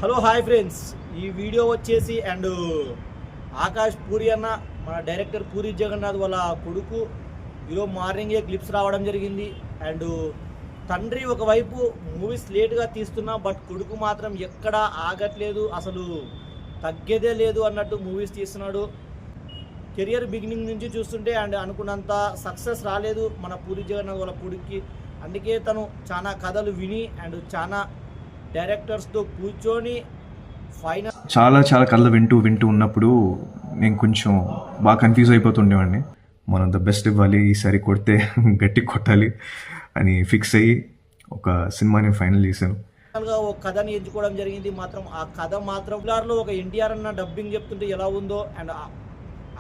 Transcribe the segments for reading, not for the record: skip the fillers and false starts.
Hello hi friends, ఈ video వచ్చేసి and Akash puri అన్న మన డైరెక్టర్ పూరి జగన్నాథ్ వాళ్ళ కొడుకు ఈరోజు మార్నింగే క్లిప్స్ రావడం జరిగింది. అండ్ తండ్రి ఒకవైపు మూవీస్ లేట్గా తీస్తున్నా బట్ కొడుకు మాత్రం ఎక్కడా ఆగట్లేదు, అసలు తగ్గేదే లేదు అన్నట్టు మూవీస్ తీస్తున్నాడు. కెరియర్ బిగినింగ్ నుంచి చూస్తుంటే అండ్ అనుకున్నంత సక్సెస్ రాలేదు మన పూరి జగన్నాథ్ వాళ్ళ కొడుక్కి. అందుకే తను చాలా కథలు విని అండ్ చాలా డైరెక్టర్స్తో కూర్చొని ఫైనల్ చాలా కథలు వింటూ ఉన్నప్పుడు నేను కొంచెం బాగా కన్ఫ్యూజ్ అయిపోతుండేవాడిని. మనం ద బెస్ట్ ఇవ్వాలి, ఈసారి కొడితే గట్టి కొట్టాలి అని ఫిక్స్ అయ్యి ఒక సినిమాని ఫైనల్ చేశాను. ఒక కథని ఎంచుకోవడం జరిగింది. మాత్రం ఆ కథ మాత్రం లో ఒక ఎన్టీఆర్ అన్న డబ్బింగ్ చెప్తుంటే ఎలా ఉందో అండ్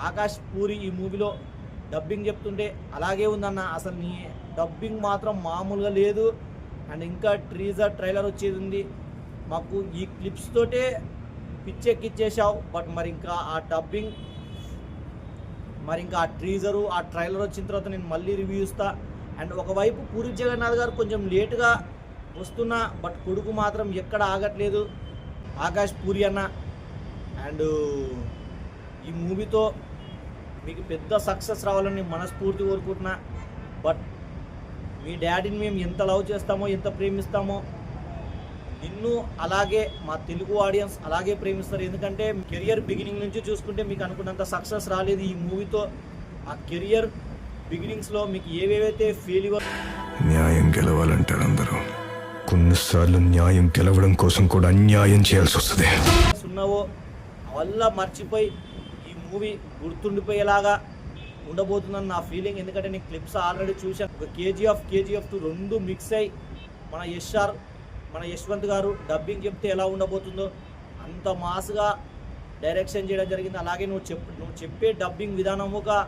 ఆకాష్ పూరి ఈ మూవీలో డబ్బింగ్ చెప్తుంటే అలాగే ఉందన్న. అసలు నీ డబ్బింగ్ మాత్రం మామూలుగా లేదు. అండ్ ఇంకా ట్రైలర్ వచ్చేది ఉంది. మాకు ఈ క్లిప్స్ తోటే పిచ్చెక్కిచ్చేసావు. బట్ మరి ఇంకా ఆ డబ్బింగ్, మరి ఇంకా ఆ ట్రీజరు, ఆ ట్రైలర్ వచ్చిన తర్వాత నేను మళ్ళీ రివ్యూ ఇస్తా. అండ్ ఒకవైపు పూరి జగన్నాథ్ గారు కొంచెం లేటుగా వస్తున్నా బట్ కొడుకు మాత్రం ఎక్కడ ఆగట్లేదు ఆకాష్ పూరి అన్న. అండ్ ఈ మూవీతో మీకు పెద్ద సక్సెస్ రావాలని మనస్ఫూర్తి కోరుకుంటున్నా. బట్ మీ డాడీని మేము ఎంత లవ్ చేస్తామో, ఎంత ప్రేమిస్తామో, నిన్ను అలాగే మా తెలుగు ఆడియన్స్ అలాగే ప్రేమిస్తారు. ఎందుకంటే కెరియర్ బిగినింగ్ నుంచి చూసుకుంటే మీకు అనుకున్నంత సక్సెస్ రాలేదు ఈ మూవీతో. ఆ కెరియర్ బిగినింగ్స్లో మీకు ఏవేవైతే ఫెయిల్యూర్, న్యాయం గెలవాలంటారు అందరూ, కొన్నిసార్లు న్యాయం గెలవడం కోసం కూడా అన్యాయం చేయాల్సి వస్తుంది ఉన్నావో వల్ల మర్చిపోయి ఈ మూవీ గుర్తుండిపోయేలాగా ఉండబోతుందని నా ఫీలింగ్. ఎందుకంటే నేను క్లిప్స్ ఆల్రెడీ చూశాను. ఒక కేజీఎఫ్ 2 రెండు మిక్స్ అయ్యి మన యశ్వంత్ గారు డబ్బింగ్ చెప్తే ఎలా ఉండబోతుందో అంత మాస్గా డైరెక్షన్ చేయడం జరిగింది. అలాగే నువ్వు చెప్పే డబ్బింగ్ విధానముగా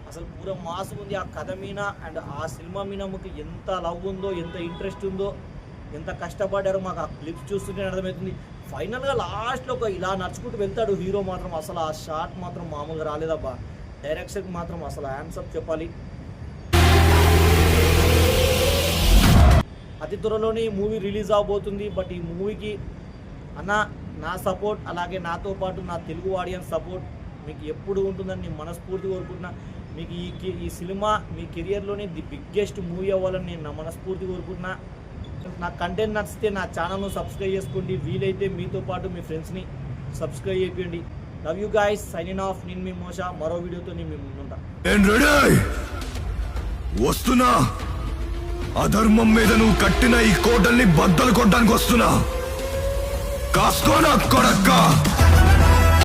అసలు పూర మాస్ ఉంది. ఆ కథ మీద అండ్ ఆ సినిమా మీద మీకు ఎంత లవ్ ఉందో, ఎంత ఇంట్రెస్ట్ ఉందో, ఎంత కష్టపడ్డారో మాకు ఆ క్లిప్స్ చూస్తుంటే అర్థమవుతుంది. ఫైనల్గా లాస్ట్లో ఒక ఇలా నడుచుకుంటూ వెళ్తాడు హీరో మాత్రం. అసలు ఆ షాట్ మాత్రం మామూలుగా రాలేదబ్బా. డైరెక్షన్కి మాత్రం అసలు హ్యాండ్సప్ చెప్పాలి. అతి త్వరలోనే ఈ మూవీ రిలీజ్ అవబోతుంది. బట్ ఈ మూవీకి అన్న నా సపోర్ట్, అలాగే నాతో పాటు నా తెలుగు ఆడియన్స్ సపోర్ట్ మీకు ఎప్పుడు ఉంటుందని నేను మనస్ఫూర్తి కోరుకుంటున్నా. మీకు ఈ సినిమా మీ కెరియర్లోనే ది బిగ్గెస్ట్ మూవీ అవ్వాలని నేను నా మనస్ఫూర్తి కోరుకుంటున్నా. నా కంటెంట్ నచ్చితే నా ఛానల్ను సబ్స్క్రైబ్ చేసుకోండి. వీలైతే మీతో పాటు మీ ఫ్రెండ్స్ని సబ్స్క్రైబ్ చేయండి. Love you guys, signing off. నేను మీ మోషా. మరో వీడియోతో నేను మీ ముందుంటా. వస్తున్నా, అధర్మం మీద నువ్వు కట్టిన ఈ కోటల్ని బద్దలు కొట్టడానికి వస్తున్నా. కాసుకోనా కొడక్క.